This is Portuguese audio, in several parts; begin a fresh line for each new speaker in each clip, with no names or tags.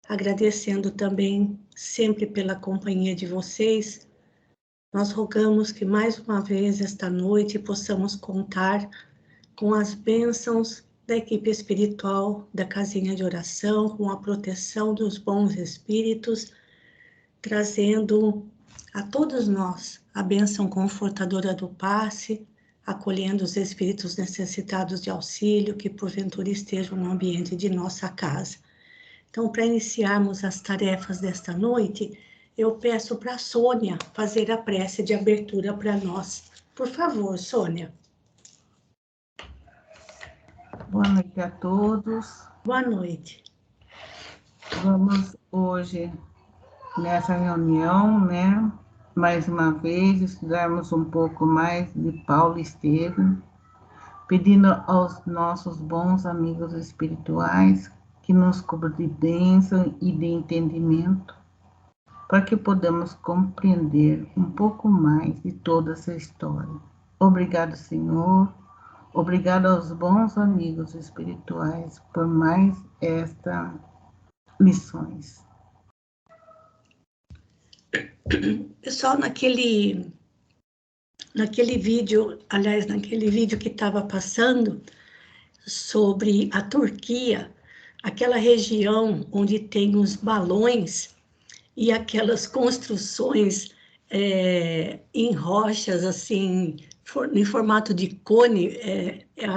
agradecendo também sempre pela companhia de vocês. Nós rogamos que mais uma vez esta noite possamos contar com as bênçãos da equipe espiritual da Casinha de Oração, com a proteção dos bons espíritos, trazendo a todos nós a bênção confortadora do passe, acolhendo os espíritos necessitados de auxílio que porventura estejam no ambiente de nossa casa. Então, para iniciarmos as tarefas desta noite, eu peço para a Sônia fazer a prece de abertura para nós. Por favor, Sônia.
Boa noite a todos.
Boa noite.
Vamos hoje, nessa reunião, mais uma vez, estudarmos um pouco mais de Paulo Estevam, pedindo aos nossos bons amigos espirituais que nos cubram de bênção e de entendimento, para que podamos compreender um pouco mais de toda essa história. Obrigado, Senhor. Obrigado aos bons amigos espirituais por mais estas lições.
Pessoal, naquele vídeo que estava passando sobre a Turquia, aquela região onde tem os balões e aquelas construções em rochas, assim, em formato de cone,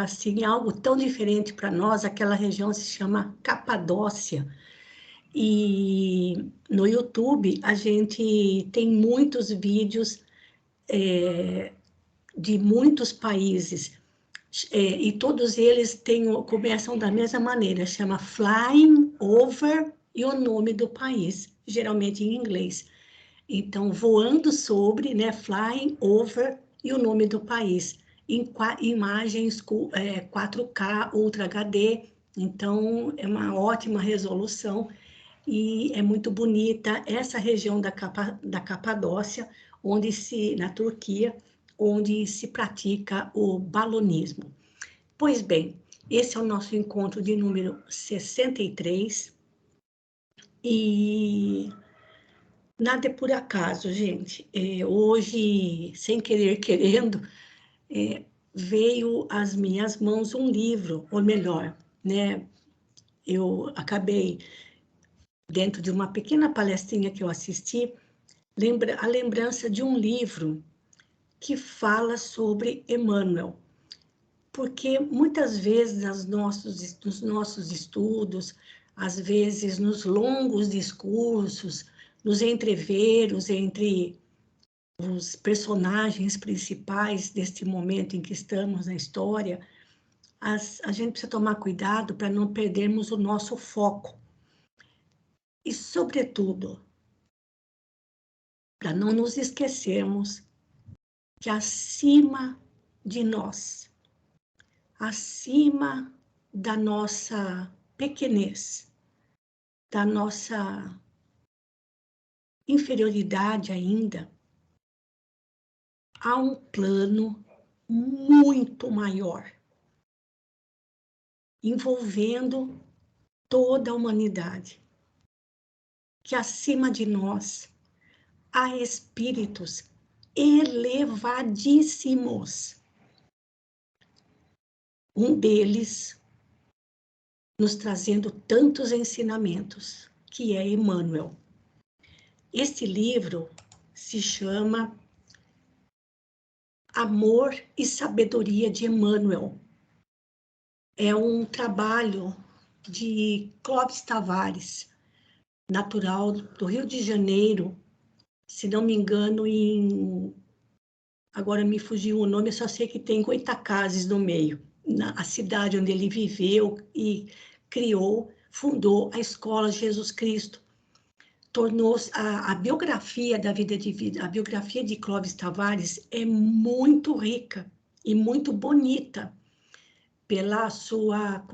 assim, algo tão diferente para nós. Aquela região se chama Capadócia. E no YouTube a gente tem muitos vídeos de muitos países, e todos eles começam da mesma maneira, chama Flying Over e o nome do país, geralmente em inglês. Então, voando sobre, Flying Over e o nome do país, em imagens 4K, Ultra HD, então é uma ótima resolução e é muito bonita essa região da Capadócia, na Turquia, onde se pratica o balonismo. Pois bem, esse é o nosso encontro de número 63, e nada é por acaso, gente. Hoje, sem querer querendo, veio às minhas mãos um livro, ou melhor, eu acabei, dentro de uma pequena palestrinha que eu assisti, a lembrança de um livro que fala sobre Emmanuel, porque muitas vezes nos nossos estudos, às vezes nos longos discursos, nos entreveros entre os personagens principais deste momento em que estamos na história, a gente precisa tomar cuidado para não perdermos o nosso foco. E, sobretudo, para não nos esquecermos que acima de nós, acima da nossa pequenez, da nossa inferioridade ainda, há um plano muito maior, envolvendo toda a humanidade, que acima de nós há espíritos elevadíssimos. Um deles nos trazendo tantos ensinamentos, que é Emmanuel. Este livro se chama Amor e Sabedoria de Emmanuel. É um trabalho de Clóvis Tavares, natural do Rio de Janeiro, se não me engano, agora me fugiu o nome, eu só sei que tem Goitacazes no meio, a cidade onde ele viveu e fundou a Escola Jesus Cristo. Tornou-se a biografia da vida de vida, a biografia de Clóvis Tavares é muito rica e muito bonita pela sua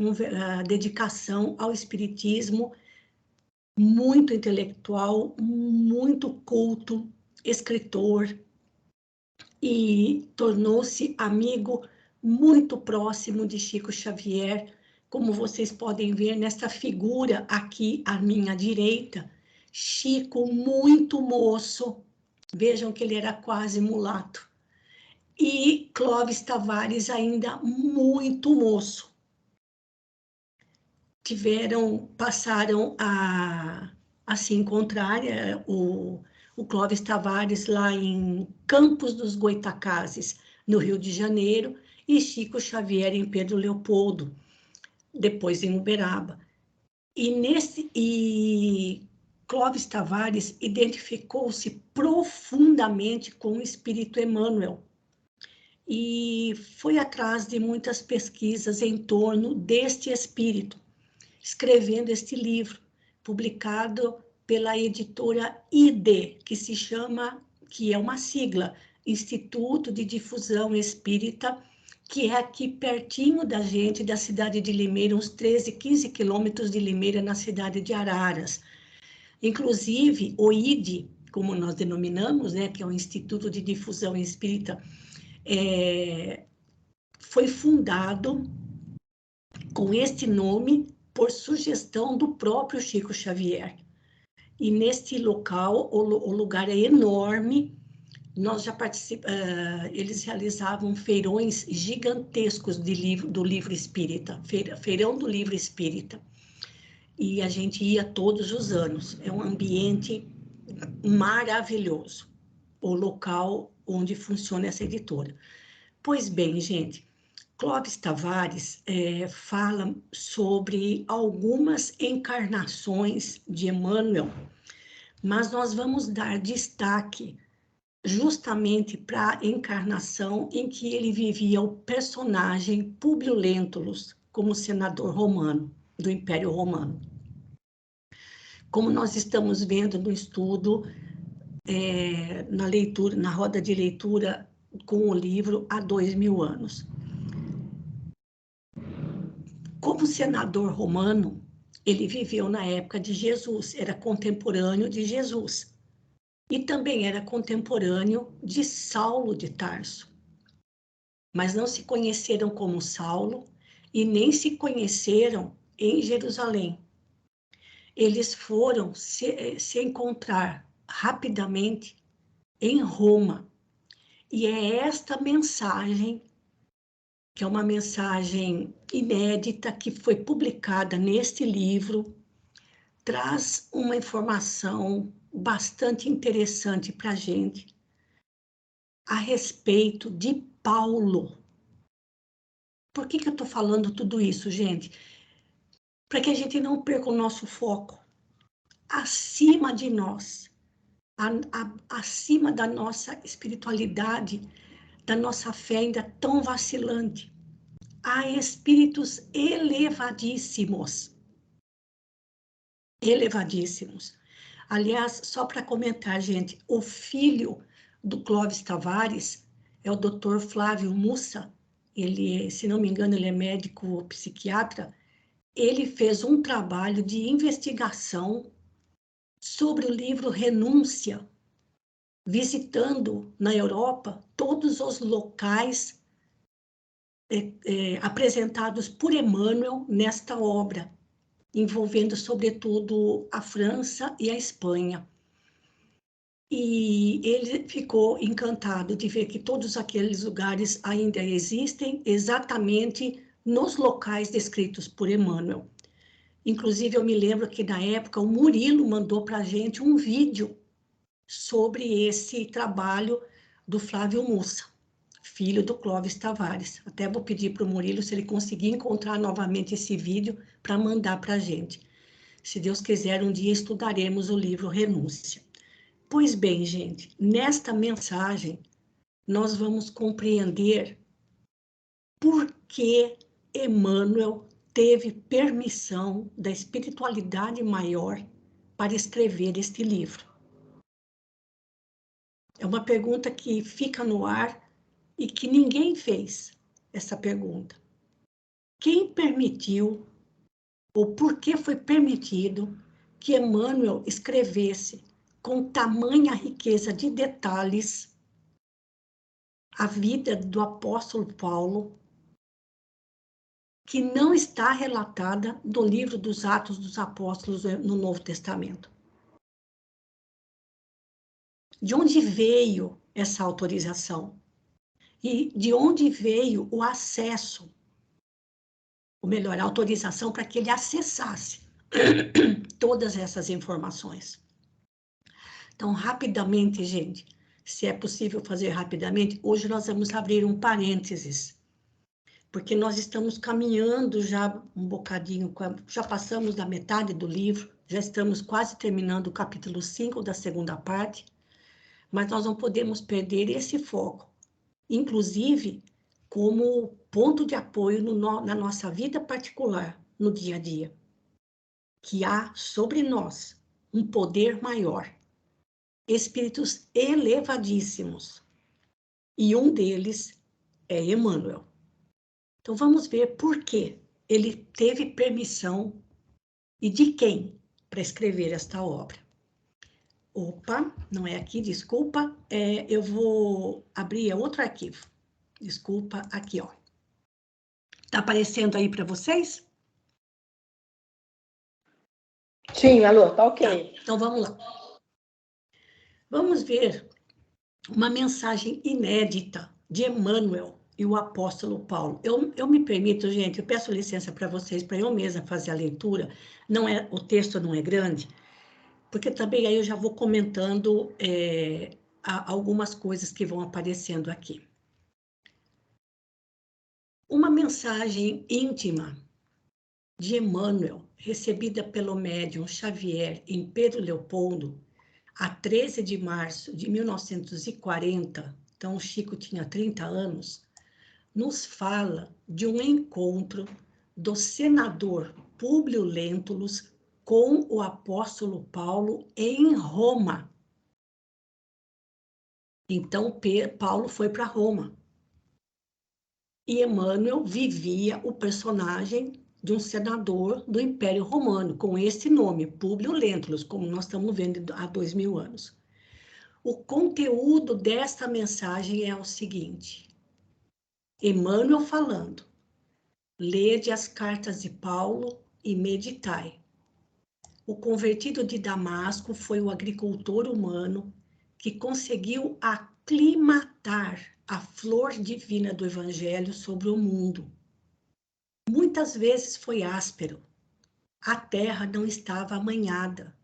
dedicação ao espiritismo, muito intelectual, muito culto, escritor, e tornou-se amigo muito próximo de Chico Xavier, como vocês podem ver nessa figura aqui à minha direita, Chico muito moço, vejam que ele era quase mulato, e Clóvis Tavares ainda muito moço. Passaram a se encontrar, o Clóvis Tavares lá em Campos dos Goitacazes, no Rio de Janeiro, e Chico Xavier em Pedro Leopoldo, depois em Uberaba. E Clóvis Tavares identificou-se profundamente com o espírito Emmanuel e foi atrás de muitas pesquisas em torno deste espírito, escrevendo este livro, publicado pela editora ID, que é uma sigla, Instituto de Difusão Espírita, que é aqui pertinho da gente, da cidade de Limeira, uns 13, 15 quilômetros de Limeira, na cidade de Araras. Inclusive, o ID, como nós denominamos, né, que é o Instituto de Difusão Espírita, foi fundado com este nome por sugestão do próprio Chico Xavier. E neste local, o lugar é enorme, nós já eles realizavam feirões gigantescos do livro espírita, feirão do livro espírita, e a gente ia todos os anos. É um ambiente maravilhoso, o local onde funciona essa editora. Pois bem, gente, Clóvis Tavares fala sobre algumas encarnações de Emmanuel, mas nós vamos dar destaque justamente para a encarnação em que ele vivia o personagem Públio Lentulus como senador romano, do Império Romano. Como nós estamos vendo no estudo, na leitura, na roda de leitura com o livro há 2000 anos. Como senador romano, ele viveu na época de Jesus, era contemporâneo de Jesus. E também era contemporâneo de Saulo de Tarso. Mas não se conheceram como Saulo e nem se conheceram em Jerusalém. Eles foram se encontrar rapidamente em Roma. E é esta mensagem, que é uma mensagem inédita, que foi publicada neste livro, traz uma informação bastante interessante para a gente a respeito de Paulo. Por que eu estou falando tudo isso, gente? Para que a gente não perca o nosso foco. Acima de nós, acima da nossa espiritualidade, da nossa fé ainda tão vacilante, há espíritos elevadíssimos. Elevadíssimos. Aliás, só para comentar, gente, o filho do Clóvis Tavares é o Dr. Flávio Mussa. Ele, se não me engano, ele é médico psiquiatra. Ele fez um trabalho de investigação sobre o livro Renúncia, visitando na Europa todos os locais apresentados por Emmanuel nesta obra, envolvendo sobretudo a França e a Espanha. E ele ficou encantado de ver que todos aqueles lugares ainda existem exatamente nos locais descritos por Emmanuel. Inclusive, eu me lembro que, na época, o Murilo mandou para a gente um vídeo sobre esse trabalho do Flávio Mussa, filho do Clóvis Tavares. Até vou pedir para o Murilo, se ele conseguir encontrar novamente esse vídeo, para mandar para a gente. Se Deus quiser, um dia estudaremos o livro Renúncia. Pois bem, gente, nesta mensagem, nós vamos compreender por que Emmanuel teve permissão da espiritualidade maior para escrever este livro. É uma pergunta que fica no ar e que ninguém fez essa pergunta. Quem permitiu, ou por que foi permitido, que Emmanuel escrevesse com tamanha riqueza de detalhes a vida do apóstolo Paulo, que não está relatada no livro dos Atos dos Apóstolos no Novo Testamento. De onde veio essa autorização? E de onde veio o acesso? Ou melhor, a autorização para que ele acessasse todas essas informações. Então, rapidamente, gente, se é possível fazer rapidamente, hoje nós vamos abrir um parênteses, porque nós estamos caminhando já um bocadinho, já passamos da metade do livro, já estamos quase terminando o capítulo 5 da segunda parte, mas nós não podemos perder esse foco, inclusive como ponto de apoio na nossa vida particular, no dia a dia, que há sobre nós um poder maior, espíritos elevadíssimos, e um deles é Emmanuel. Então vamos ver por que ele teve permissão e de quem para escrever esta obra. Opa, não é aqui, desculpa, eu vou abrir outro arquivo. Desculpa, aqui, ó. Tá aparecendo aí para vocês?
Sim, alô, tá ok.
Tá, então vamos lá. Vamos ver uma mensagem inédita de Emmanuel e o apóstolo Paulo. Eu me permito, gente, eu peço licença para vocês, para eu mesma fazer a leitura. O texto não é grande, porque também aí eu já vou comentando algumas coisas que vão aparecendo aqui. Uma mensagem íntima de Emmanuel, recebida pelo médium Xavier em Pedro Leopoldo, a 13 de março de 1940, então o Chico tinha 30 anos, nos fala de um encontro do senador Públio Lentulus com o apóstolo Paulo em Roma. Então, Paulo foi para Roma. E Emmanuel vivia o personagem de um senador do Império Romano, com esse nome, Públio Lentulus, como nós estamos vendo há 2000 anos. O conteúdo desta mensagem é o seguinte: Emmanuel falando, lede as cartas de Paulo e meditai. O convertido de Damasco foi o agricultor humano que conseguiu aclimatar a flor divina do Evangelho sobre o mundo. Muitas vezes foi áspero, a terra não estava amanhada,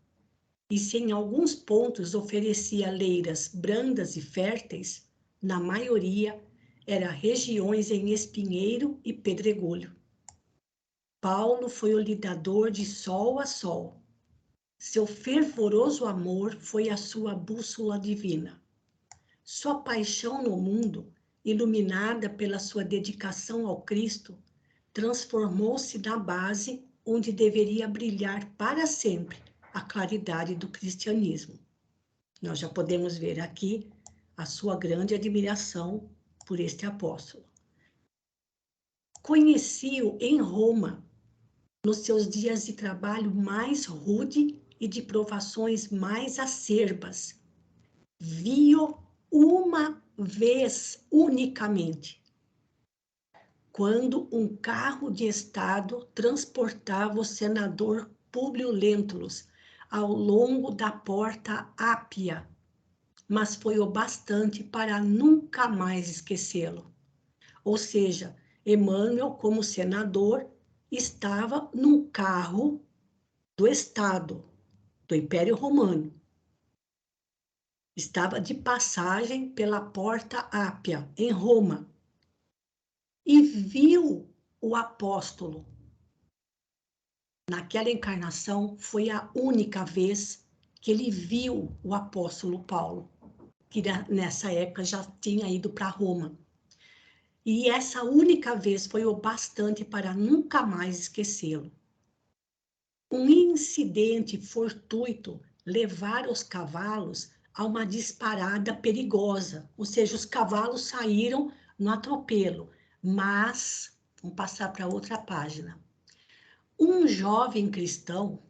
e se em alguns pontos oferecia leiras brandas e férteis, na maioria eram regiões em espinheiro e pedregulho. Paulo foi o lidador de sol a sol. Seu fervoroso amor foi a sua bússola divina. Sua paixão no mundo, iluminada pela sua dedicação ao Cristo, transformou-se na base onde deveria brilhar para sempre a claridade do cristianismo. Nós já podemos ver aqui a sua grande admiração por este apóstolo. Conheci-o em Roma, nos seus dias de trabalho mais rude e de provações mais acerbas. Vi-o uma vez unicamente, quando um carro de estado transportava o senador Públio Lentulus ao longo da porta Ápia, mas foi o bastante para nunca mais esquecê-lo. Ou seja, Emmanuel, como senador, estava num carro do Estado, do Império Romano. Estava de passagem pela porta Ápia, em Roma, e viu o apóstolo. Naquela encarnação, foi a única vez que ele viu o apóstolo Paulo, que nessa época já tinha ido para Roma. E essa única vez foi o bastante para nunca mais esquecê-lo. Um incidente fortuito levara os cavalos a uma disparada perigosa, ou seja, os cavalos saíram no atropelo, mas, vamos passar para outra página, um jovem cristão,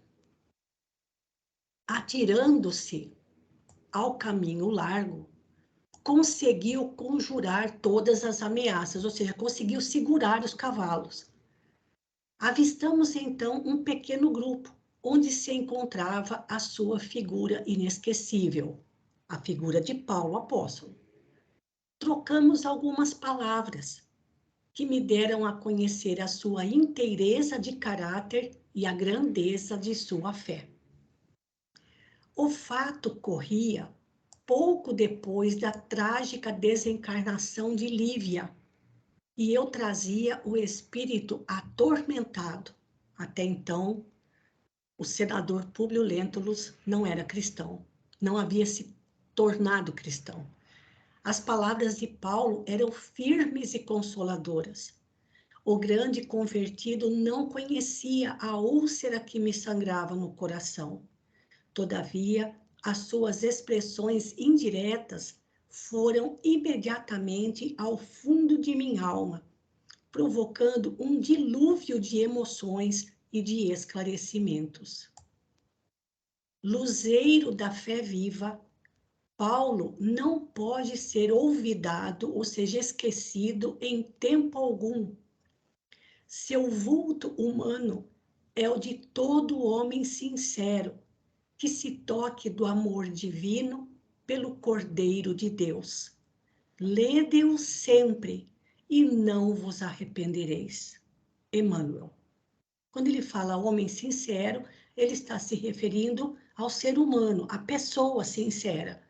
atirando-se ao caminho largo, conseguiu conjurar todas as ameaças, ou seja, conseguiu segurar os cavalos. Avistamos então um pequeno grupo, onde se encontrava a sua figura inesquecível, a figura de Paulo apóstolo. Trocamos algumas palavras que me deram a conhecer a sua inteireza de caráter e a grandeza de sua fé. O fato corria pouco depois da trágica desencarnação de Lívia, e eu trazia o espírito atormentado. Até então, o senador Públio Lentulus não era cristão, não havia se tornado cristão. As palavras de Paulo eram firmes e consoladoras. O grande convertido não conhecia a úlcera que me sangrava no coração. Todavia, as suas expressões indiretas foram imediatamente ao fundo de minha alma, provocando um dilúvio de emoções e de esclarecimentos. Luzeiro da fé viva, Paulo não pode ser olvidado, ou seja, esquecido em tempo algum. Seu vulto humano é o de todo homem sincero, que se toque do amor divino pelo Cordeiro de Deus. Lede-o sempre e não vos arrependereis. Emmanuel. Quando ele fala homem sincero, ele está se referindo ao ser humano, à pessoa sincera.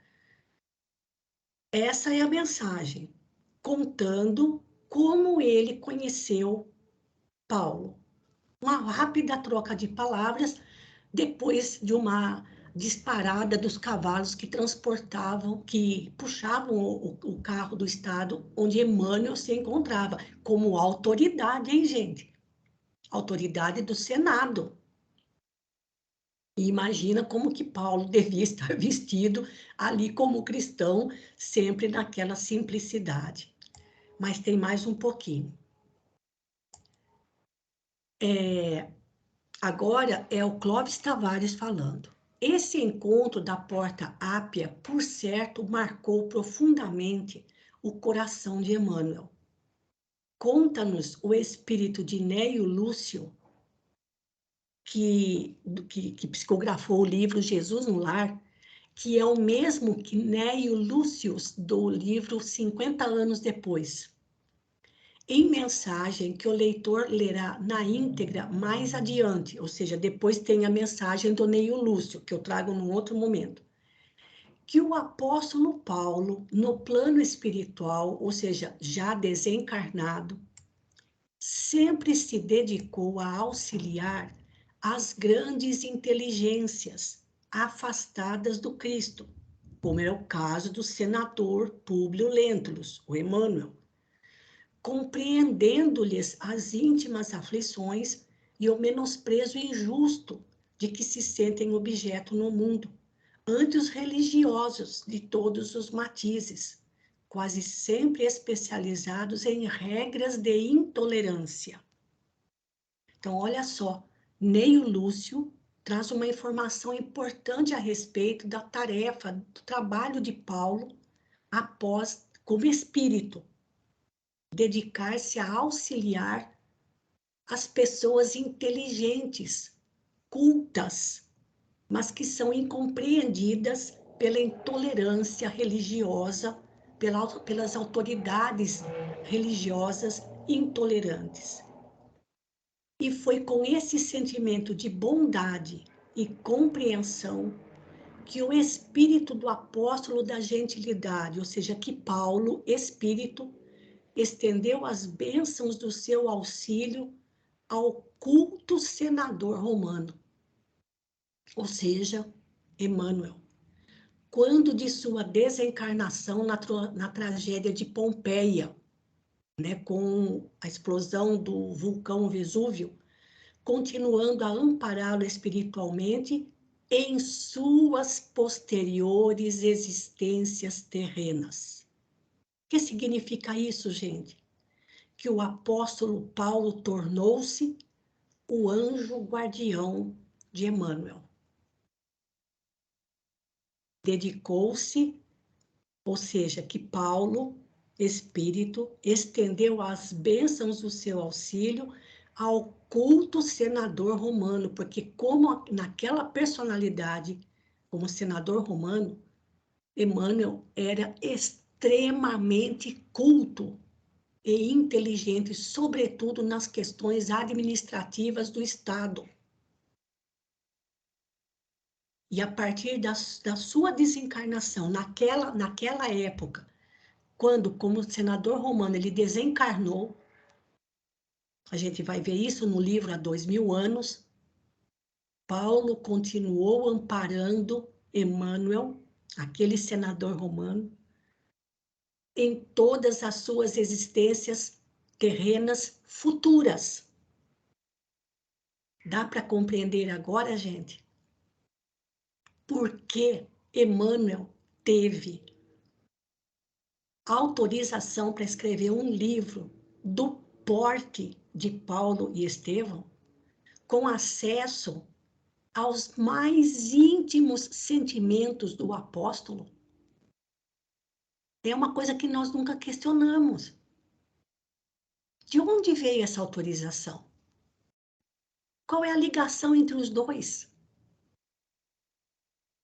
Essa é a mensagem, contando como ele conheceu Paulo. Uma rápida troca de palavras depois de uma disparada dos cavalos que transportavam, que puxavam o carro do estado onde Emmanuel se encontrava, como autoridade, hein, gente? Autoridade do Senado. E imagina como que Paulo devia estar vestido ali como cristão, sempre naquela simplicidade. Mas tem mais um pouquinho. Agora é o Clóvis Tavares falando. Esse encontro da Porta Ápia, por certo, marcou profundamente o coração de Emmanuel. Conta-nos o espírito de Neio Lúcio, que psicografou o livro Jesus no Lar, que é o mesmo que Neio Lúcius do livro 50 anos depois. Em mensagem que o leitor lerá na íntegra mais adiante, ou seja, depois tem a mensagem do Neio Lúcio, que eu trago num outro momento, que o apóstolo Paulo, no plano espiritual, ou seja, já desencarnado, sempre se dedicou a auxiliar as grandes inteligências afastadas do Cristo, como é o caso do senador Públio Lentulus, o Emmanuel, compreendendo-lhes as íntimas aflições e o menosprezo injusto de que se sentem objeto no mundo, ante os religiosos de todos os matizes, quase sempre especializados em regras de intolerância. Então, olha só, Neio Lúcio traz uma informação importante a respeito da tarefa, do trabalho de Paulo após, como espírito, dedicar-se a auxiliar as pessoas inteligentes, cultas, mas que são incompreendidas pela intolerância religiosa, pelas autoridades religiosas intolerantes. E foi com esse sentimento de bondade e compreensão que o espírito do apóstolo da gentilidade, ou seja, que Paulo, espírito, estendeu as bênçãos do seu auxílio ao culto senador romano, ou seja, Emmanuel, quando de sua desencarnação na tragédia de Pompeia, né, com a explosão do vulcão Vesúvio, continuando a ampará-lo espiritualmente em suas posteriores existências terrenas. O que significa isso, gente? Que o apóstolo Paulo tornou-se o anjo guardião de Emmanuel. Dedicou-se, ou seja, que Paulo, espírito, estendeu as bênçãos do seu auxílio ao culto senador romano, porque como naquela personalidade, como senador romano, Emmanuel era extremamente culto e inteligente, sobretudo nas questões administrativas do Estado. E a partir da sua desencarnação, naquela época, quando, como senador romano, ele desencarnou, a gente vai ver isso no livro há 2000 anos, Paulo continuou amparando Emmanuel, aquele senador romano, em todas as suas existências terrenas futuras. Dá para compreender agora, gente? Por que Emmanuel teve autorização para escrever um livro do porte de Paulo e Estevão, com acesso aos mais íntimos sentimentos do apóstolo? É uma coisa que nós nunca questionamos. De onde veio essa autorização? Qual é a ligação entre os dois?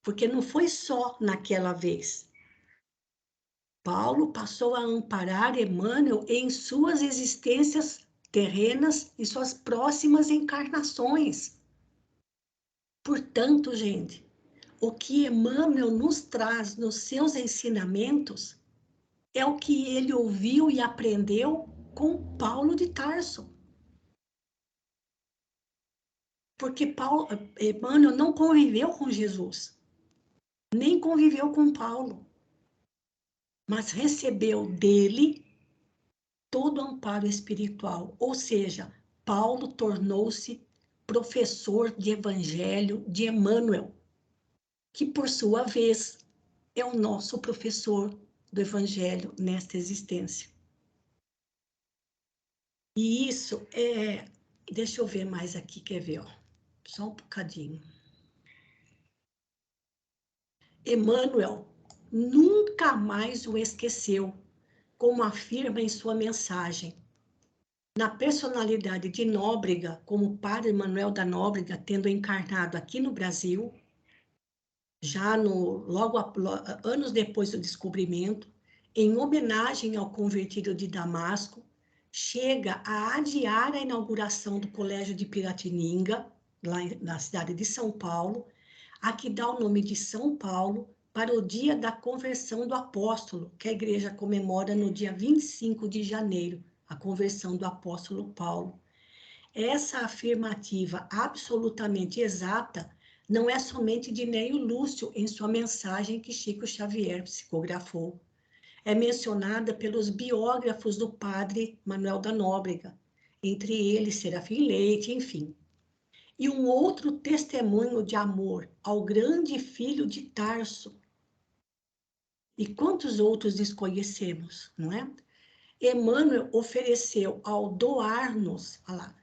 Porque não foi só naquela vez. Paulo passou a amparar Emmanuel em suas existências terrenas e suas próximas encarnações. Portanto, gente, o que Emmanuel nos traz nos seus ensinamentos é o que ele ouviu e aprendeu com Paulo de Tarso. Porque Emmanuel não conviveu com Jesus, nem conviveu com Paulo, mas recebeu dele todo o amparo espiritual. Ou seja, Paulo tornou-se professor de evangelho de Emmanuel, que por sua vez é o nosso professor do evangelho nesta existência. E isso deixa eu ver mais aqui, quer ver, ó, só um bocadinho. Emmanuel nunca mais o esqueceu, como afirma em sua mensagem. Na personalidade de Nóbrega, como Padre Manuel da Nóbrega, tendo encarnado aqui no Brasil, já anos depois do descobrimento, em homenagem ao convertido de Damasco, chega a adiar a inauguração do Colégio de Piratininga, lá na cidade de São Paulo, a que dá o nome de São Paulo, para o dia da conversão do apóstolo, que a igreja comemora no dia 25 de janeiro, a conversão do apóstolo Paulo. Essa afirmativa absolutamente exata não é somente de Neio Lúcio em sua mensagem que Chico Xavier psicografou. É mencionada pelos biógrafos do padre Manuel da Nóbrega, entre eles Serafim Leite, enfim. E um outro testemunho de amor ao grande filho de Tarso. E quantos outros desconhecemos, não é? Emmanuel ofereceu ao doar-nos, olha lá,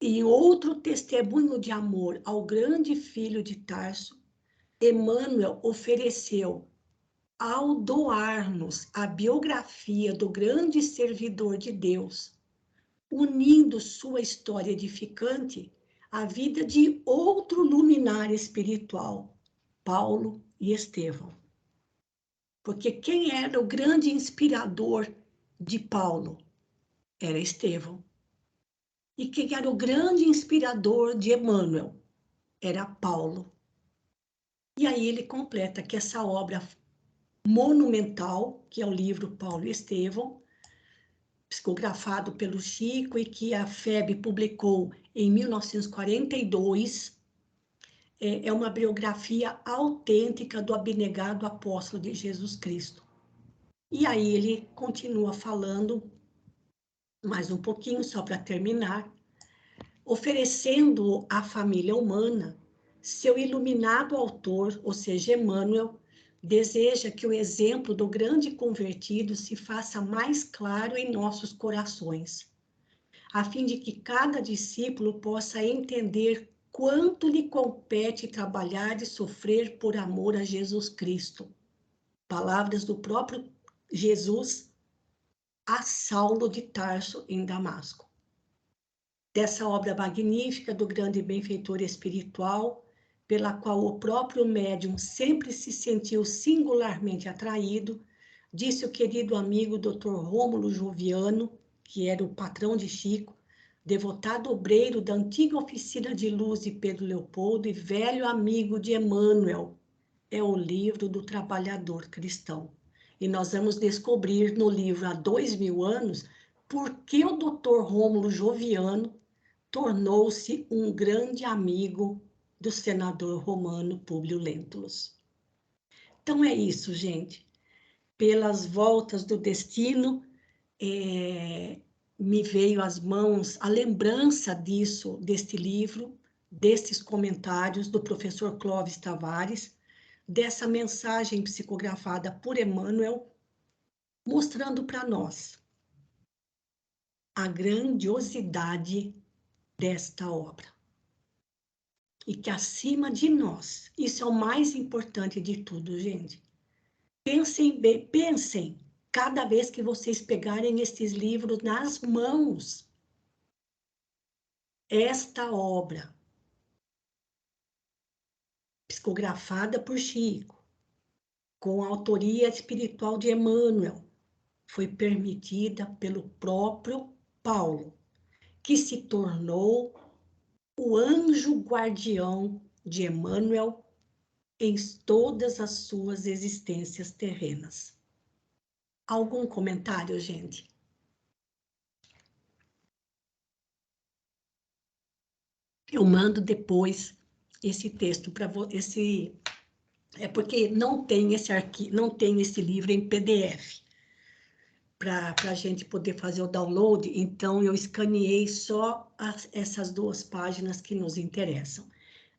e outro testemunho de amor ao grande filho de Tarso, Emmanuel ofereceu ao doar-nos a biografia do grande servidor de Deus, unindo sua história edificante à vida de outro luminar espiritual, Paulo e Estevão. Porque quem era o grande inspirador de Paulo? Era Estevão. E quem era o grande inspirador de Emmanuel? Era Paulo. E aí ele completa que essa obra monumental, que é o livro Paulo e Estevão, psicografado pelo Chico e que a FEB publicou em 1942, é uma biografia autêntica do abnegado apóstolo de Jesus Cristo. E aí ele continua falando mais um pouquinho, só para terminar, oferecendo à família humana, seu iluminado autor, ou seja, Emmanuel, deseja que o exemplo do grande convertido se faça mais claro em nossos corações, a fim de que cada discípulo possa entender quanto lhe compete trabalhar e sofrer por amor a Jesus Cristo. Palavras do próprio Jesus a Saulo de Tarso, em Damasco. dessa obra magnífica do grande benfeitor espiritual, pela qual o próprio médium sempre se sentiu singularmente atraído, disse o querido amigo Dr. Rômulo Joviano, que era o patrão de Chico, devotado obreiro da antiga oficina de luz de Pedro Leopoldo e velho amigo de Emmanuel. É o livro do trabalhador cristão. E nós vamos descobrir no livro Há 2000 anos por que o Dr. Rômulo Joviano tornou-se um grande amigo do senador romano Públio Lentulus. Então é isso, gente. Pelas voltas do destino, me veio às mãos a lembrança disso, deste livro, destes comentários do professor Clóvis Tavares, dessa mensagem psicografada por Emmanuel, mostrando para nós a grandiosidade desta obra. E que acima de nós, isso é o mais importante de tudo, gente. Pensem bem, pensem, cada vez que vocês pegarem estes livros nas mãos, esta obra, psicografada por Chico, com a autoria espiritual de Emmanuel, foi permitida pelo próprio Paulo, que se tornou o anjo guardião de Emmanuel em todas as suas existências terrenas. Algum comentário, gente? Eu mando depois esse texto para você. É porque não tem esse arquivo, não tem esse livro em PDF para a gente poder fazer o download, então eu escaneei só essas 2 páginas que nos interessam.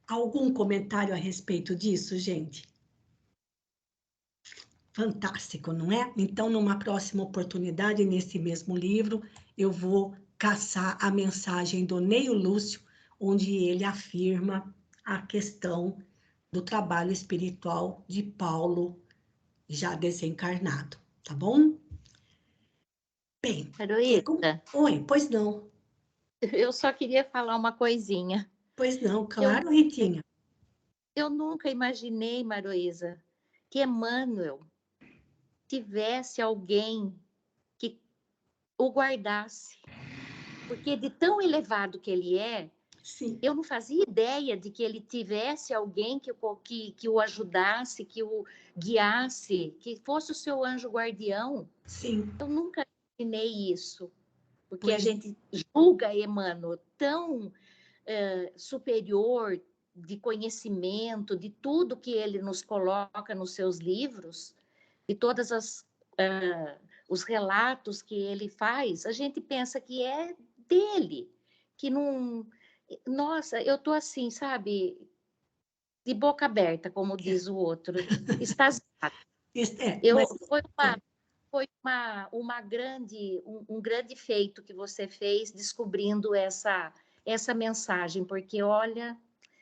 Algum comentário a respeito disso, gente? Fantástico, não é? Então, numa próxima oportunidade, nesse mesmo livro, eu vou caçar a mensagem do Neio Lúcio, onde ele afirma a questão do trabalho espiritual de Paulo, já desencarnado, tá bom? Bem,
Heloísa,
oi, pois não.
eu só queria falar uma coisinha.
Pois não, claro, Ritinha.
Eu nunca imaginei, Maroísa, que Emmanuel tivesse alguém que o guardasse. Porque de tão elevado que ele é,
Sim.
eu não fazia ideia de que ele tivesse alguém que o ajudasse, que o guiasse, que fosse o seu anjo guardião.
Sim.
Eu nunca imaginei isso. Porque
Pois.
a gente julga Emmanuel tão superior de conhecimento, de tudo que ele nos coloca nos seus livros, de todas os relatos que ele faz, a gente pensa que é dele, que não... Nossa, eu tô assim, sabe, de boca aberta, como diz o outro, extasiada. Foi um grande feito que você fez descobrindo essa mensagem, porque, olha,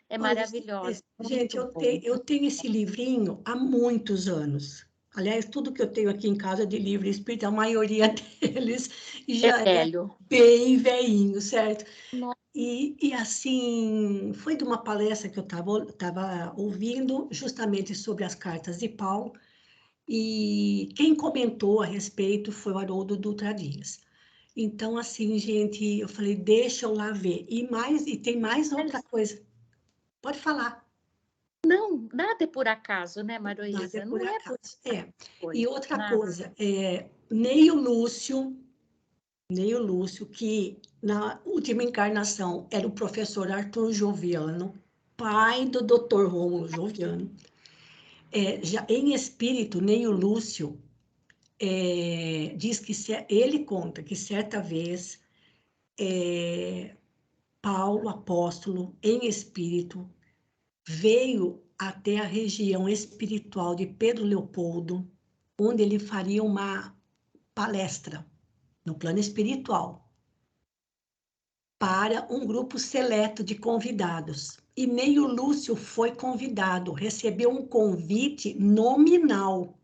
é maravilhosa.
Gente, eu tenho esse livrinho há muitos anos. Aliás, tudo que eu tenho aqui em casa de livro espírita, a maioria deles já é bem velhinho, certo? E assim, foi de uma palestra que eu estava ouvindo, justamente sobre as cartas de Paulo, e quem comentou a respeito foi o Haroldo Dutra Dias. Então, assim, gente, eu falei, deixa eu lá ver. E tem mais outra coisa. Pode falar.
Não, nada é por acaso, né, Maroísa?
Nada é por acaso.
Por
E outra coisa, Neio Lúcio, que na última encarnação era o professor Arthur Joviano, pai do Dr. Rômulo Joviano. Já em espírito, Neio Lúcio diz que ele conta que certa vez Paulo, apóstolo, em espírito, veio até a região espiritual de Pedro Leopoldo, onde ele faria uma palestra no plano espiritual para um grupo seleto de convidados. E Neio Lúcio foi convidado, recebeu um convite nominal.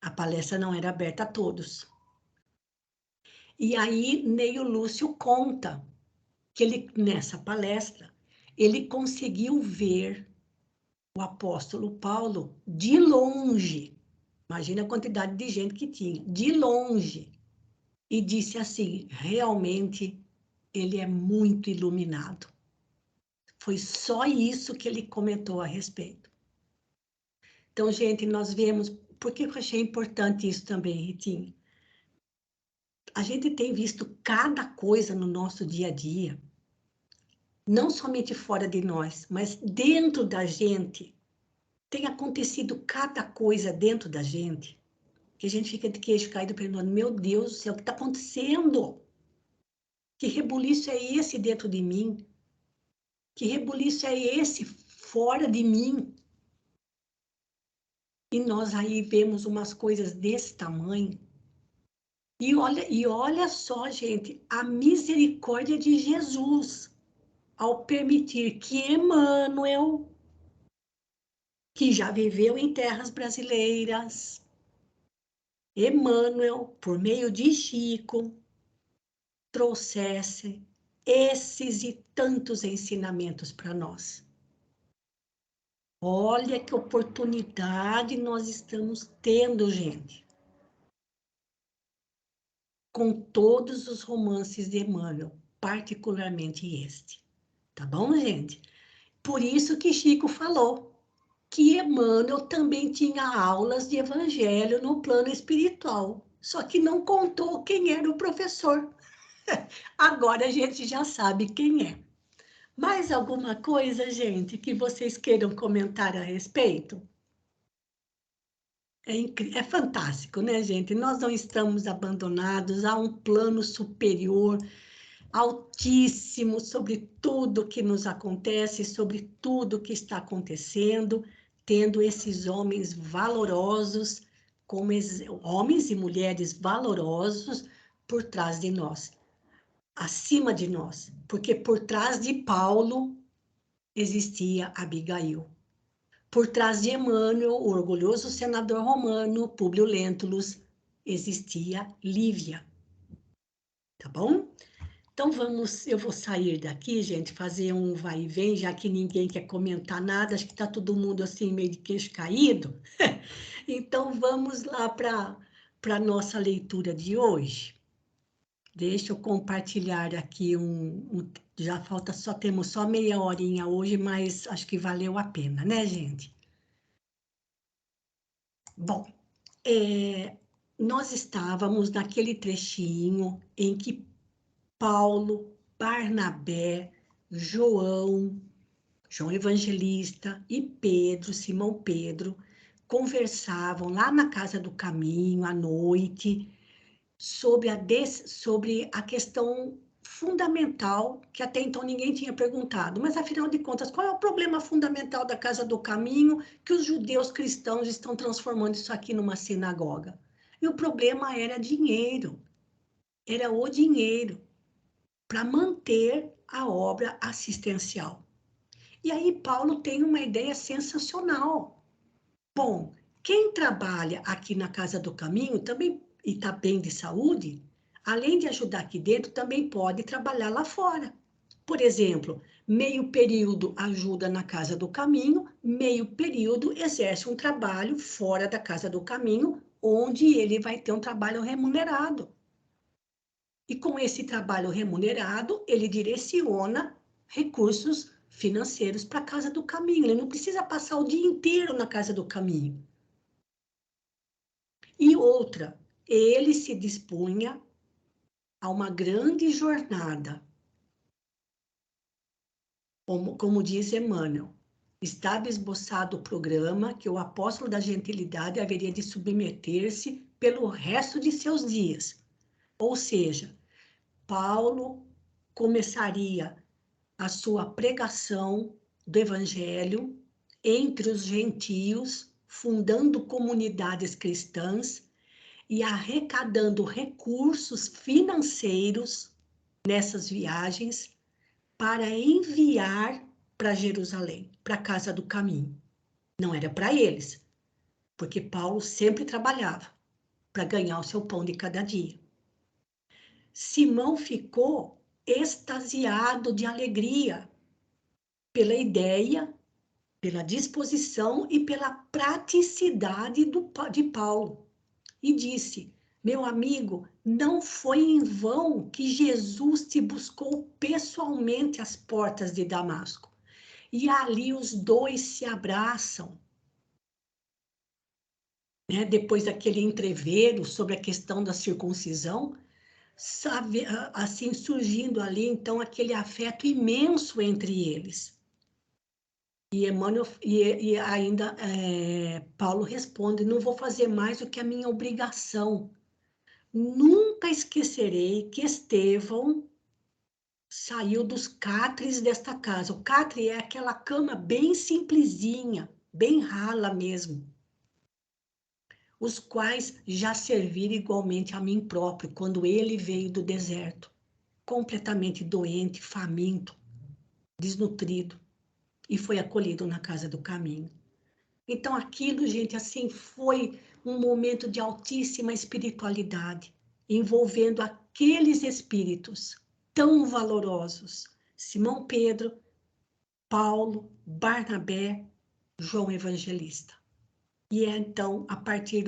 A palestra não era aberta a todos. E aí Neio Lúcio conta que ele, nessa palestra, ele conseguiu ver o apóstolo Paulo de longe. Imagina a quantidade de gente que tinha, de longe. E disse assim, realmente, ele é muito iluminado. Foi só isso que ele comentou a respeito. Então, gente, nós vemos... Por que eu achei importante isso também, Ritinha? A gente tem visto cada coisa no nosso dia a dia, não somente fora de nós, mas dentro da gente. Tem acontecido cada coisa dentro da gente, que a gente fica de queixo caído perguntando, meu Deus do céu, o que está acontecendo? Que rebuliço é esse dentro de mim? Que rebuliço é esse fora de mim? E nós aí vemos umas coisas desse tamanho. E olha só, gente, a misericórdia de Jesus, ao permitir que Emmanuel, que já viveu em terras brasileiras, Emmanuel, por meio de Chico, trouxesse esses e tantos ensinamentos para nós. Olha que oportunidade nós estamos tendo, gente. Com todos os romances de Emmanuel, particularmente este. Tá bom, gente? Por isso que Chico falou que Emmanuel também tinha aulas de evangelho no plano espiritual, só que não contou quem era o professor. Agora a gente já sabe quem é. Mais alguma coisa, gente, que vocês queiram comentar a respeito? É fantástico, né, gente? Nós não estamos abandonados, há um plano superior, altíssimo, sobre tudo que nos acontece, sobre tudo que está acontecendo, tendo esses homens valorosos, como homens e mulheres valorosos por trás de nós, acima de nós, porque por trás de Paulo existia Abigail. Por trás de Emmanuel, o orgulhoso senador romano, Públio Lentulus, existia Lívia. Tá bom? Então eu vou sair daqui, gente, fazer um vai e vem, já que ninguém quer comentar nada, acho que está todo mundo assim meio de queixo caído. Então vamos lá para a nossa leitura de hoje. Deixa eu compartilhar aqui já temos só meia horinha hoje, mas acho que valeu a pena, né, gente? Bom, nós estávamos naquele trechinho em que Paulo, Barnabé, João Evangelista e Pedro, Simão Pedro, conversavam lá na Casa do Caminho à noite sobre a questão fundamental que até então ninguém tinha perguntado. Mas, afinal de contas, qual é o problema fundamental da Casa do Caminho que os judeus cristãos estão transformando isso aqui numa sinagoga? E o problema era dinheiro. Era o dinheiro para manter a obra assistencial. E aí Paulo tem uma ideia sensacional. Bom, quem trabalha aqui na Casa do Caminho também e está bem de saúde, além de ajudar aqui dentro, também pode trabalhar lá fora. Por exemplo, meio período ajuda na Casa do Caminho, meio período exerce um trabalho fora da Casa do Caminho, onde ele vai ter um trabalho remunerado. E com esse trabalho remunerado, ele direciona recursos financeiros para a Casa do Caminho. Ele não precisa passar o dia inteiro na Casa do Caminho. E outra, ele se dispunha a uma grande jornada. Como diz Emmanuel, estava esboçado o programa que o apóstolo da gentilidade haveria de submeter-se pelo resto de seus dias. Ou seja, Paulo começaria a sua pregação do evangelho entre os gentios, fundando comunidades cristãs e arrecadando recursos financeiros nessas viagens para enviar para Jerusalém, para a Casa do Caminho. Não era para eles, porque Paulo sempre trabalhava para ganhar o seu pão de cada dia. Simão ficou extasiado de alegria pela ideia, pela disposição e pela praticidade de Paulo. E disse: meu amigo, não foi em vão que Jesus te buscou pessoalmente às portas de Damasco. E ali os dois se abraçam, né? Depois daquele entrevero sobre a questão da circuncisão, sabe, assim surgindo ali então aquele afeto imenso entre eles. E Emmanuel, e ainda Paulo responde: não vou fazer mais do que a minha obrigação. Nunca esquecerei que Estevão saiu dos catres desta casa. O catre é aquela cama bem simplesinha, bem rala mesmo, os quais já serviram igualmente a mim próprio, quando ele veio do deserto, completamente doente, faminto, desnutrido, e foi acolhido na casa do caminho. Então aquilo, gente, assim, foi um momento de altíssima espiritualidade, envolvendo aqueles espíritos tão valorosos, Simão Pedro, Paulo, Barnabé, João Evangelista. E é então, a partir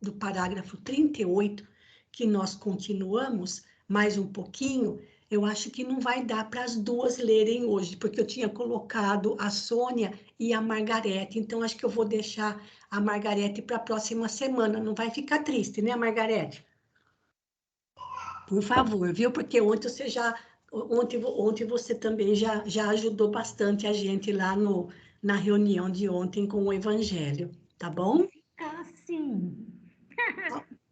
do parágrafo 38, que nós continuamos mais um pouquinho. Eu acho que não vai dar para as duas lerem hoje, porque eu tinha colocado a Sônia e a Margarete, então acho que eu vou deixar a Margarete para a próxima semana. Não vai ficar triste, né, Margarete? Por favor, viu? Porque ontem você também já ajudou bastante a gente lá na reunião de ontem com o Evangelho, tá bom?
Ah, sim.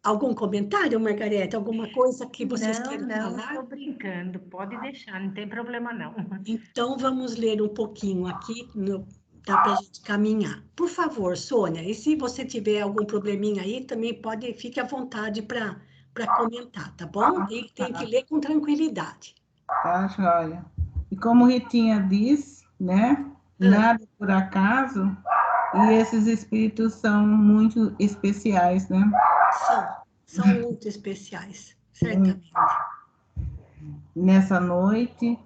Algum comentário, Margarete? Alguma coisa que vocês queiram
Não,
falar?
estou brincando, pode deixar, não tem problema não.
Então, vamos ler um pouquinho aqui, dá para a gente caminhar. Por favor, Sônia, e se você tiver algum probleminha aí, também fique à vontade para comentar, tá bom? Tem que ler com tranquilidade.
Tá, joia. E como Ritinha disse, né? Nada por acaso, e esses espíritos são muito especiais, né?
São muito especiais, certamente.
Nessa noite,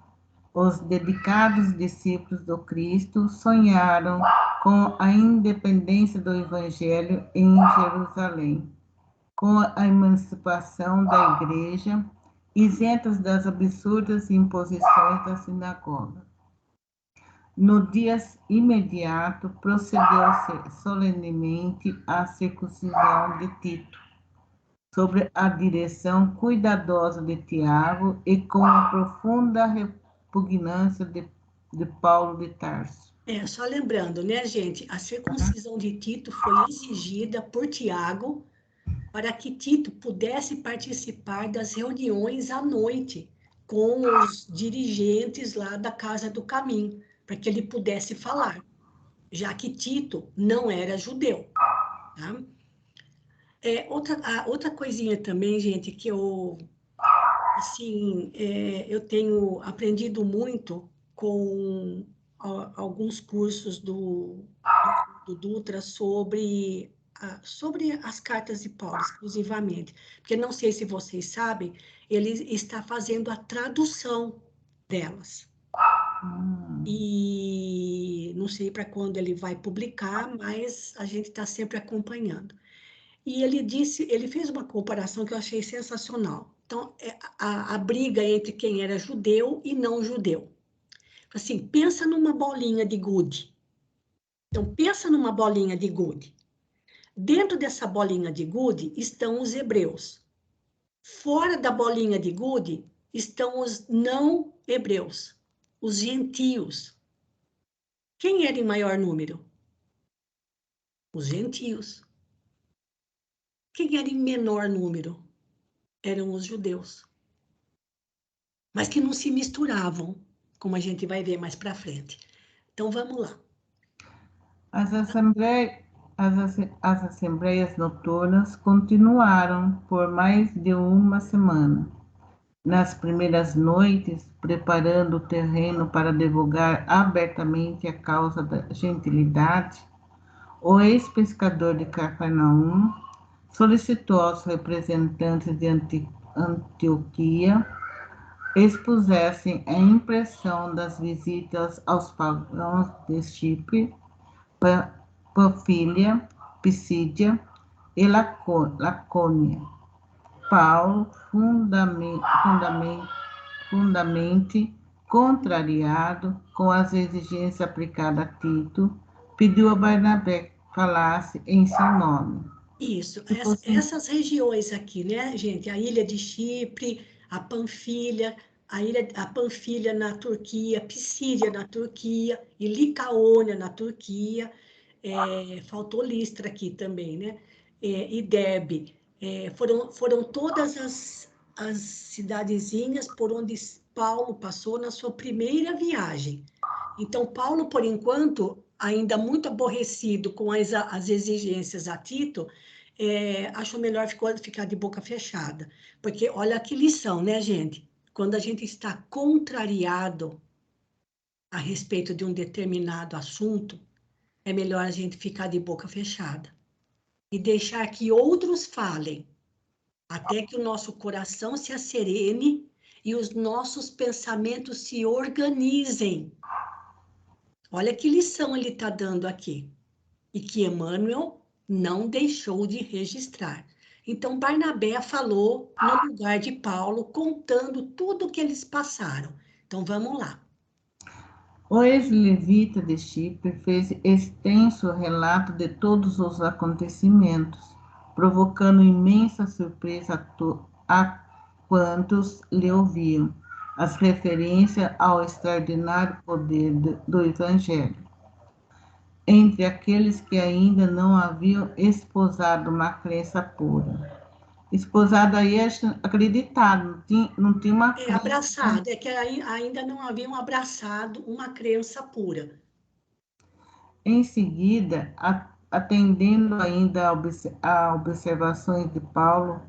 os dedicados discípulos do Cristo sonharam com a independência do Evangelho em Jerusalém, com a emancipação da Igreja, isentas das absurdas imposições da sinagoga. No dia imediato, procedeu-se solenemente à circuncisão de Tito, sob a direção cuidadosa de Tiago e com a profunda repugnância de Paulo de Tarso.
Só lembrando, né, gente, a circuncisão de Tito foi exigida por Tiago para que Tito pudesse participar das reuniões à noite com os dirigentes lá da Casa do Caminho, para que ele pudesse falar, já que Tito não era judeu. Tá? Outra coisinha também, gente, que eu tenho aprendido muito com alguns cursos do Dutra sobre as cartas de Paulo, exclusivamente. Porque não sei se vocês sabem, ele está fazendo a tradução delas. E não sei para quando ele vai publicar, mas a gente está sempre acompanhando. E ele fez uma comparação que eu achei sensacional. Então, a briga entre quem era judeu e não judeu. Assim, pensa numa bolinha de gude. Então, pensa numa bolinha de gude. Dentro dessa bolinha de gude estão os hebreus. Fora da bolinha de gude estão os não hebreus, os gentios. Quem era em maior número? Os gentios. Quem era em menor número? Eram os judeus. Mas que não se misturavam, como a gente vai ver mais para frente. Então, vamos lá.
As assembleias noturnas continuaram por mais de uma semana. Nas primeiras noites, preparando o terreno para divulgar abertamente a causa da gentilidade, o ex-pescador de Cafarnaum solicitou aos representantes de Antioquia expusessem a impressão das visitas aos pagãos de Chipre, Panfilha, Pisídia e Lacônia. Paulo, fundamente contrariado com as exigências aplicadas a Tito, pediu a Barnabé que falasse em seu nome.
Isso, essas regiões aqui, né, gente? A ilha de Chipre, a Panfilha, a Panfilha na Turquia, Pisídia na Turquia e Licaônia na Turquia. Faltou Listra aqui também, né? E Derbe. Foram todas as cidadezinhas por onde Paulo passou na sua primeira viagem. Então, Paulo, por enquanto, ainda muito aborrecido com as exigências a Tito, achou melhor ficar de boca fechada. Porque olha que lição, né, gente? Quando a gente está contrariado a respeito de um determinado assunto, é melhor a gente ficar de boca fechada e deixar que outros falem, até que o nosso coração se asserene e os nossos pensamentos se organizem. Olha que lição ele está dando aqui. E que Emmanuel não deixou de registrar. Então, Barnabé falou no lugar de Paulo, contando tudo o que eles passaram. Então, vamos lá.
O ex-levita de Chipre fez extenso relato de todos os acontecimentos, provocando imensa surpresa a quantos lhe ouviam, as referências ao extraordinário poder do Evangelho. Entre aqueles que ainda não haviam esposado uma crença pura. Esposado aí, acreditado, não tinha uma crença.
Abraçado, que ainda não haviam abraçado uma crença pura.
Em seguida, atendendo ainda a observações de Paulo,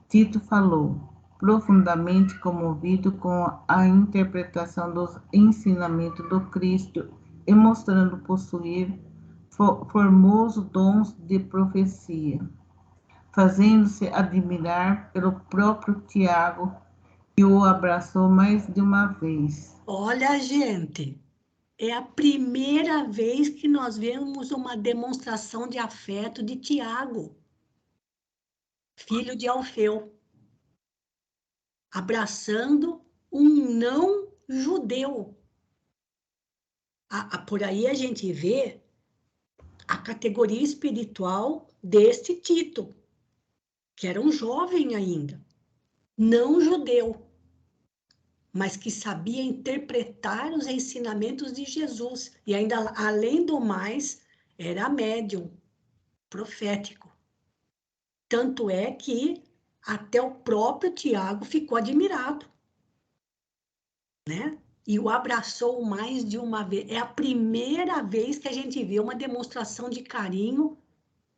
Tito falou, profundamente comovido com a interpretação dos ensinamentos do Cristo e mostrando possuir formosos dons de profecia, fazendo-se admirar pelo próprio Tiago, que o abraçou mais de uma vez.
Olha, gente, é a primeira vez que nós vemos uma demonstração de afeto de Tiago, filho de Alfeu, abraçando um não judeu. Por aí a gente vê a categoria espiritual deste Tito, que era um jovem ainda, não judeu, mas que sabia interpretar os ensinamentos de Jesus. E ainda, além do mais, era médium, profético. Tanto é que até o próprio Tiago ficou admirado, né? E o abraçou mais de uma vez. É a primeira vez que a gente vê uma demonstração de carinho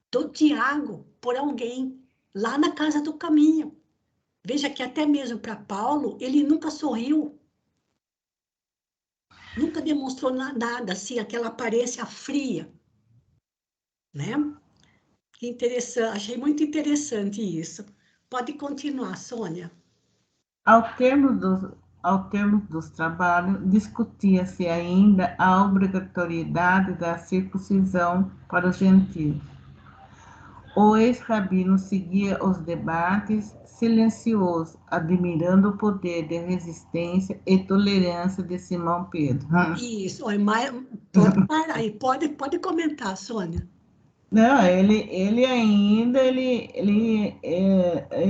do Tiago por alguém lá na casa do caminho. Veja que até mesmo para Paulo, ele nunca sorriu. Nunca demonstrou nada, assim, aquela aparência fria, né? Que interessante, achei muito interessante isso. Pode continuar, Sônia.
Ao termo dos trabalhos, discutia-se ainda a obrigatoriedade da circuncisão para os gentios. O ex-rabino seguia os debates silencioso, admirando o poder de resistência e tolerância de Simão Pedro.
Isso, pode parar aí, pode comentar, Sônia.
Não, ele ainda ele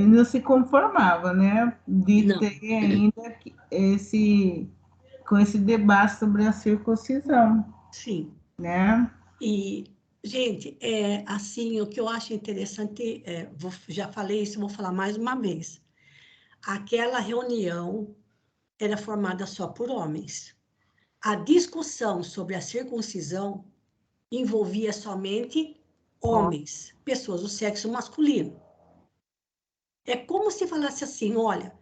não se conformava, né, de
Não.
ter ainda com esse debate sobre a circuncisão,
Sim.
né?
E, gente, assim, o que eu acho interessante, já falei isso, vou falar mais uma vez. Aquela reunião era formada só por homens. A discussão sobre a circuncisão envolvia somente homens, pessoas do sexo masculino. É como se falasse assim, olha,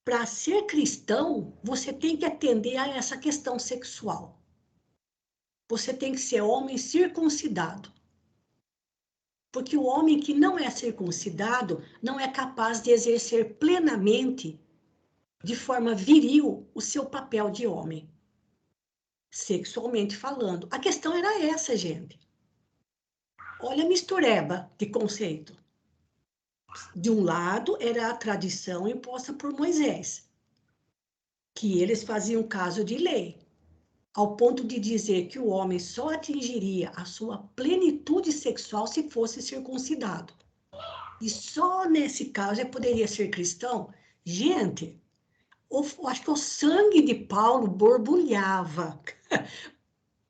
para ser cristão, você tem que atender a essa questão sexual. Você tem que ser homem circuncidado. Porque o homem que não é circuncidado não é capaz de exercer plenamente de forma viril o seu papel de homem, sexualmente falando. A questão era essa, gente. Olha a mistureba de conceito. De um lado, era a tradição imposta por Moisés, que eles faziam caso de lei, ao ponto de dizer que o homem só atingiria a sua plenitude sexual se fosse circuncidado. E só nesse caso ele poderia ser cristão. Gente, acho que o sangue de Paulo borbulhava,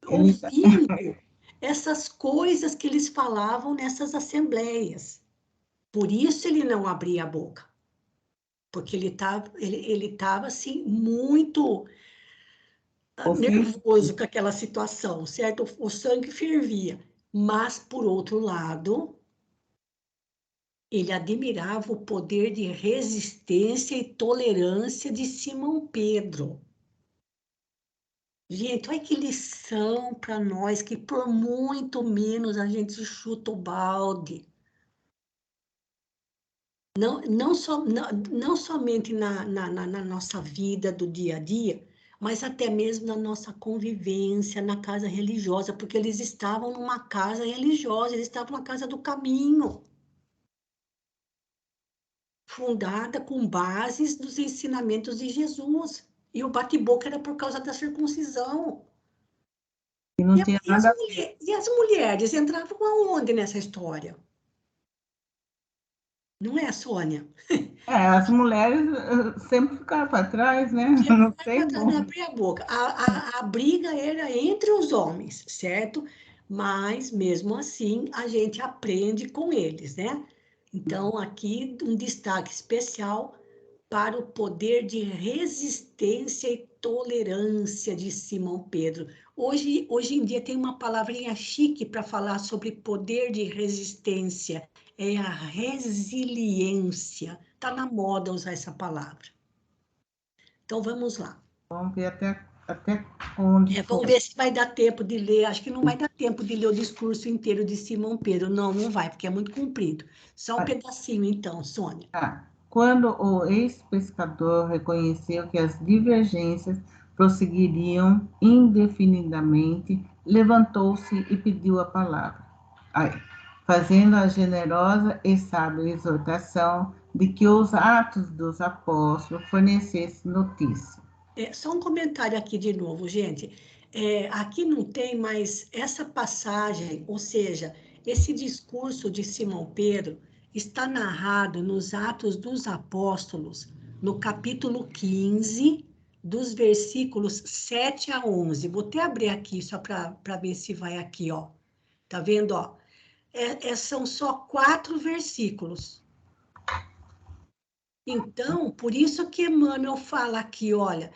ouvindo essas coisas que eles falavam nessas assembleias. Por isso ele não abria a boca, porque ele estava assim, muito nervoso com aquela situação, certo? O sangue fervia. Mas, por outro lado, ele admirava o poder de resistência e tolerância de Simão Pedro. Gente, olha que lição para nós, que por muito menos a gente chuta o balde. Não somente na nossa vida do dia a dia, mas até mesmo na nossa convivência na casa religiosa, porque eles estavam numa casa religiosa, eles estavam na casa do caminho, fundada com bases dos ensinamentos de Jesus. E o bate-boca era por causa da circuncisão. E as mulheres entravam aonde nessa história? Não é, Sônia?
As mulheres sempre ficaram para trás, né? Não sei como.
Não abrir a boca. A briga era entre os homens, certo? Mas, mesmo assim, a gente aprende com eles, né? Então, aqui, um destaque especial para o poder de resistência e tolerância de Simão Pedro. Hoje em dia tem uma palavrinha chique para falar sobre poder de resistência, é a resiliência. Está na moda usar essa palavra. Então, vamos lá.
Vamos ver até onde
Vamos ver se vai dar tempo de ler. Acho que não vai dar tempo de ler o discurso inteiro de Simão Pedro. Não vai, porque é muito comprido. Só um pedacinho, então, Sônia.
Quando o ex-pescador reconheceu que as divergências prosseguiriam indefinidamente, levantou-se e pediu a palavra, fazendo a generosa e sábia exortação de que os Atos dos Apóstolos fornecessem notícia.
Só um comentário aqui de novo, gente. Aqui não tem mais essa passagem, ou seja, esse discurso de Simão Pedro está narrado nos Atos dos Apóstolos, no capítulo 15, dos versículos 7 a 11. Vou até abrir aqui, só para ver se vai aqui, ó. Tá vendo, ó? São só 4 versículos. Então, por isso que Emmanuel fala aqui, olha,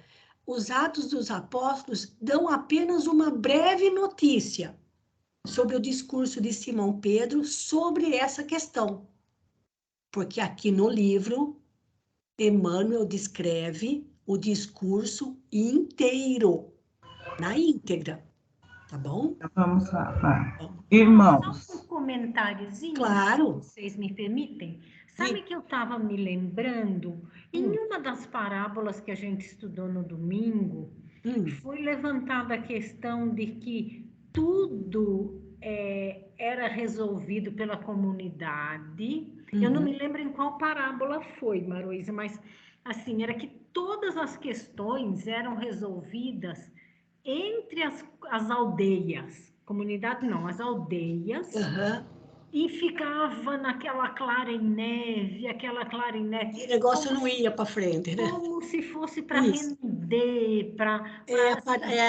os Atos dos Apóstolos dão apenas uma breve notícia sobre o discurso de Simão Pedro sobre essa questão. Porque aqui no livro, Emmanuel descreve o discurso inteiro, na íntegra. Tá bom?
Vamos lá. Irmãos.
Só um comentáriozinho,
claro.
se vocês me permitem. Sabe que eu estava me lembrando, em uma das parábolas que a gente estudou no domingo, foi levantada a questão de que tudo era resolvido pela comunidade. Eu não me lembro em qual parábola foi, Maroísa, mas assim, era que todas as questões eram resolvidas entre as aldeias. Comunidade não, as aldeias. E ficava naquela clara em neve,
E o negócio não ia para frente, né?
Como se fosse para render, para...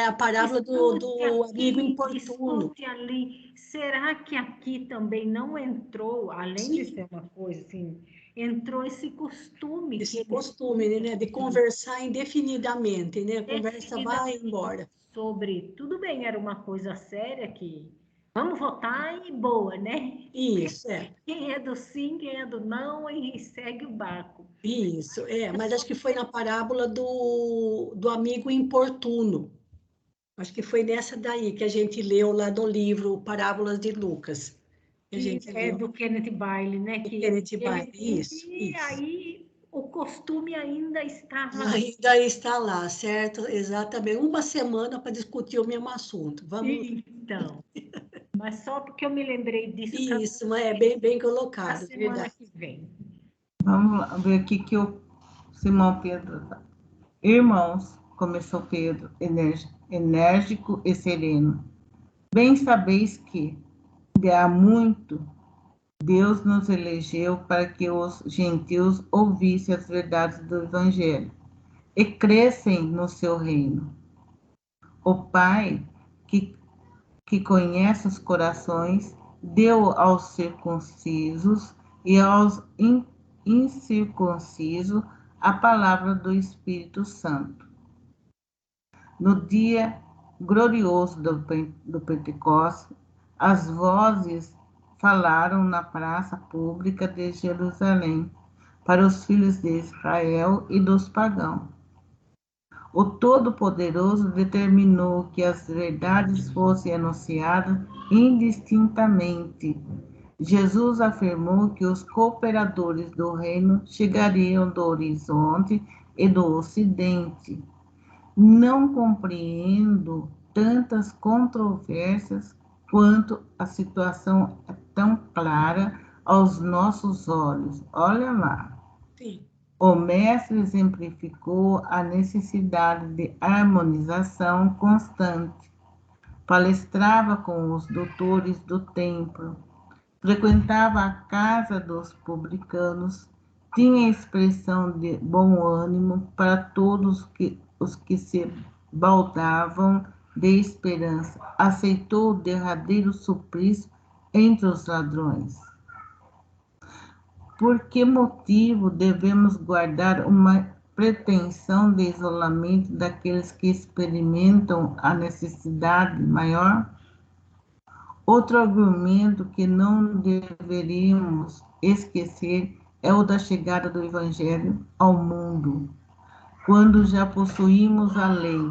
a parábola do amigo importuno.
Discute ali. Será que aqui também não entrou, além de ser uma coisa assim, entrou esse costume?
Esse costume, né? De conversar indefinidamente, né? A conversa vai embora.
Sobre, tudo bem, era uma coisa séria que... Vamos votar e boa, né?
Isso,
Quem é do sim, quem é do não, e segue o barco.
Isso, mas acho que foi na parábola do amigo importuno. Acho que foi nessa daí que a gente leu lá do livro Parábolas de Lucas.
Do Kenneth Bailey, né?
Kenneth Bailey, isso.
E aí, costume ainda estava...
Ainda está lá, certo? Exatamente. Uma semana para discutir o mesmo assunto. Vamos...
Então, mas só porque eu me lembrei disso...
Isso, mas é bem colocado,
a semana
verdade.
que vem.
Vamos lá, ver aqui que o Simão Pedro... Irmãos, começou Pedro, enérgico e sereno. Bem sabeis que, de há muito, Deus nos elegeu para que os gentios ouvissem as verdades do Evangelho e crescem no seu reino. O Pai, que conhece os corações, deu aos circuncisos e aos incircuncisos a palavra do Espírito Santo. No dia glorioso do Pentecostes, as vozes falaram na praça pública de Jerusalém para os filhos de Israel e dos pagãos. O Todo-Poderoso determinou que as verdades fossem anunciadas indistintamente. Jesus afirmou que os cooperadores do reino chegariam do horizonte e do ocidente. Não compreendo tantas controvérsias quanto a situação é tão clara aos nossos olhos. Olha lá.
Sim.
O mestre exemplificou a necessidade de harmonização constante. Palestrava com os doutores do templo, frequentava a casa dos publicanos, tinha expressão de bom ânimo para todos os que se baldavam de esperança. Aceitou o derradeiro suplício entre os ladrões. Por que motivo devemos guardar uma pretensão de isolamento daqueles que experimentam a necessidade maior? Outro argumento que não deveríamos esquecer é o da chegada do Evangelho ao mundo, quando já possuímos a lei.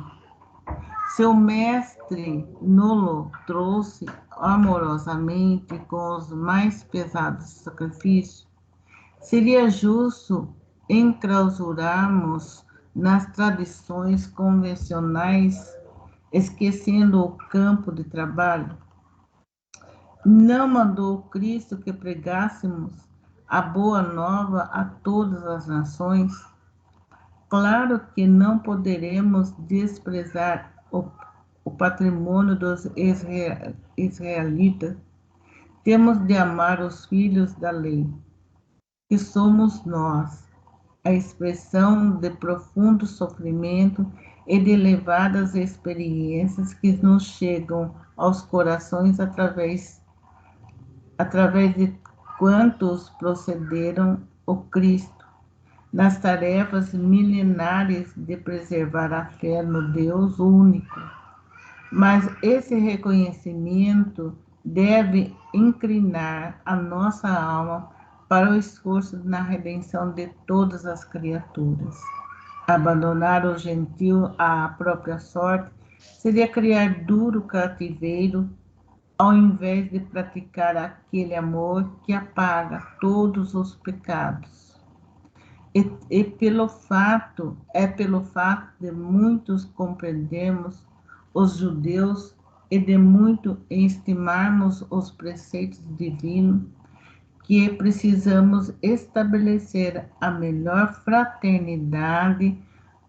Seu mestre nos trouxe amorosamente com os mais pesados sacrifícios. Seria justo enclausurarmos nas tradições convencionais, esquecendo o campo de trabalho? Não mandou Cristo que pregássemos a boa nova a todas as nações? Claro que não poderemos desprezar o patrimônio dos israelitas. Temos de amar os filhos da lei, que somos nós, a expressão de profundo sofrimento e de elevadas experiências que nos chegam aos corações através de quantos procederam o Cristo nas tarefas milenares de preservar a fé no Deus único. Mas esse reconhecimento deve inclinar a nossa alma para o esforço na redenção de todas as criaturas. Abandonar o gentil à própria sorte seria criar duro cativeiro, ao invés de praticar aquele amor que apaga todos os pecados. E pelo fato de muitos compreendermos os judeus e de muito estimarmos os preceitos divinos, que precisamos estabelecer a melhor fraternidade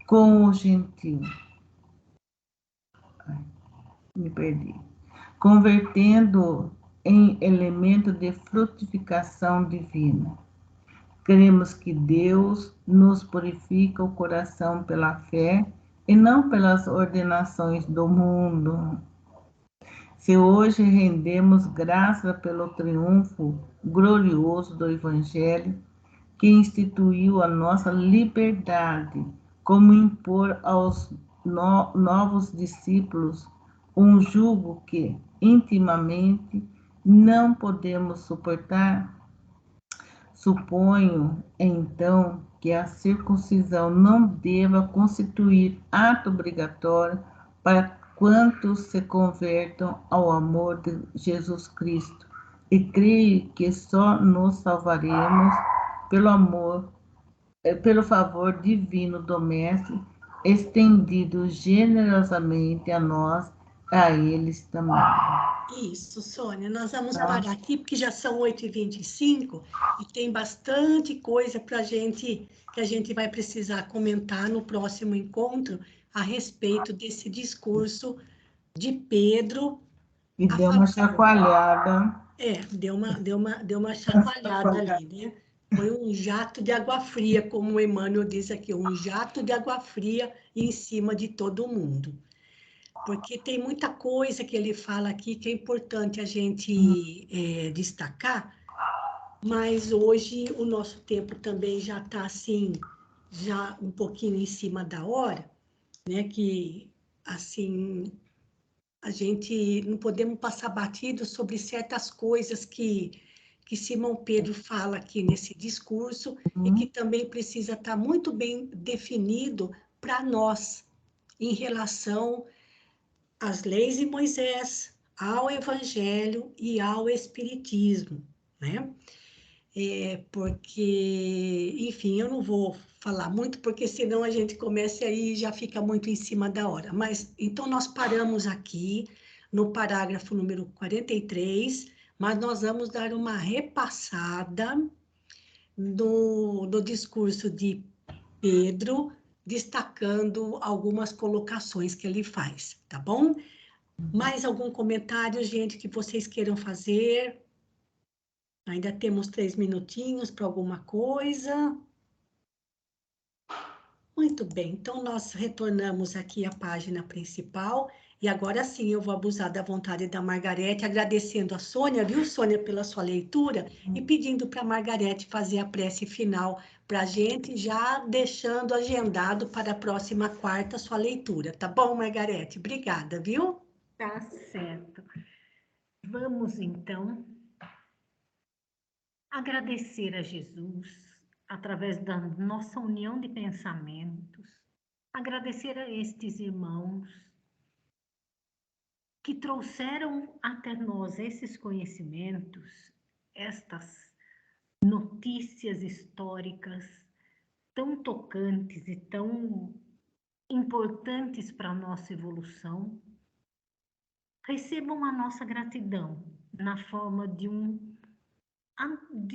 com o gentil. Me perdi. Convertendo em elemento de frutificação divina. Cremos que Deus nos purifica o coração pela fé e não pelas ordenações do mundo. Se hoje rendemos graça pelo triunfo glorioso do Evangelho, que instituiu a nossa liberdade, como impor aos novos discípulos um jugo que, intimamente, não podemos suportar, suponho, então, que a circuncisão não deva constituir ato obrigatório para quantos se convertam ao amor de Jesus Cristo, e creio que só nos salvaremos pelo amor pelo favor divino do Mestre, estendido generosamente a nós, a eles também.
Isso, Sônia, nós vamos
Tá.
parar aqui, porque já são 8h25 e tem bastante coisa para que a gente vai precisar comentar no próximo encontro a respeito desse discurso de Pedro.
E deu uma chacoalhada.
Deu uma chacoalhada ali, né? Foi um jato de água fria, como o Emmanuel diz aqui, um jato de água fria em cima de todo mundo. Porque tem muita coisa que ele fala aqui que é importante a gente destacar, mas hoje o nosso tempo também já está assim, já um pouquinho em cima da hora, né? Que, assim, a gente não podemos passar batido sobre certas coisas que Simão Pedro fala aqui nesse discurso e que também precisa estar muito bem definido para nós em relação às leis de Moisés, ao Evangelho e ao Espiritismo, né? Porque, enfim, eu não vou falar muito, porque senão a gente começa aí e já fica muito em cima da hora. Mas, então, nós paramos aqui no parágrafo número 43, mas nós vamos dar uma repassada do discurso de Pedro, destacando algumas colocações que ele faz, tá bom? Mais algum comentário, gente, que vocês queiram fazer? Ainda temos 3 minutinhos para alguma coisa. Muito bem, então nós retornamos aqui à página principal e agora sim eu vou abusar da vontade da Margarete, agradecendo a Sônia, viu, Sônia, pela sua leitura e pedindo para a Margarete fazer a prece final para a gente, já deixando agendado para a próxima quarta a sua leitura, tá bom, Margarete? Obrigada, viu?
Tá certo. Vamos, então, agradecer a Jesus através da nossa união de pensamentos, agradecer a estes irmãos que trouxeram até nós esses conhecimentos, estas notícias históricas tão tocantes e tão importantes para a nossa evolução. Recebam a nossa gratidão na forma de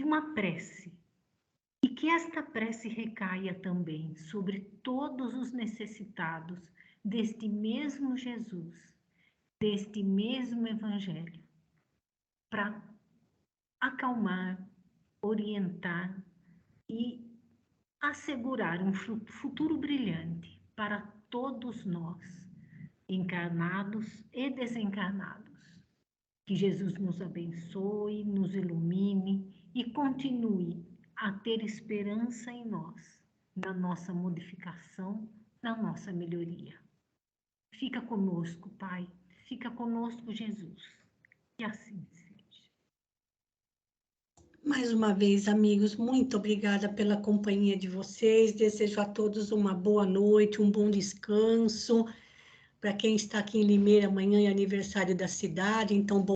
uma prece. E que esta prece recaia também sobre todos os necessitados deste mesmo Jesus, deste mesmo Evangelho, para acalmar, orientar e assegurar um futuro brilhante para todos nós, encarnados e desencarnados. Que Jesus nos abençoe, nos ilumine e continue a ter esperança em nós, na nossa modificação, na nossa melhoria. Fica conosco, Pai, fica conosco, Jesus, que assim seja.
Mais uma vez, amigos, muito obrigada pela companhia de vocês. Desejo a todos uma boa noite, um bom descanso. Para quem está aqui em Limeira, amanhã é aniversário da cidade, então, bom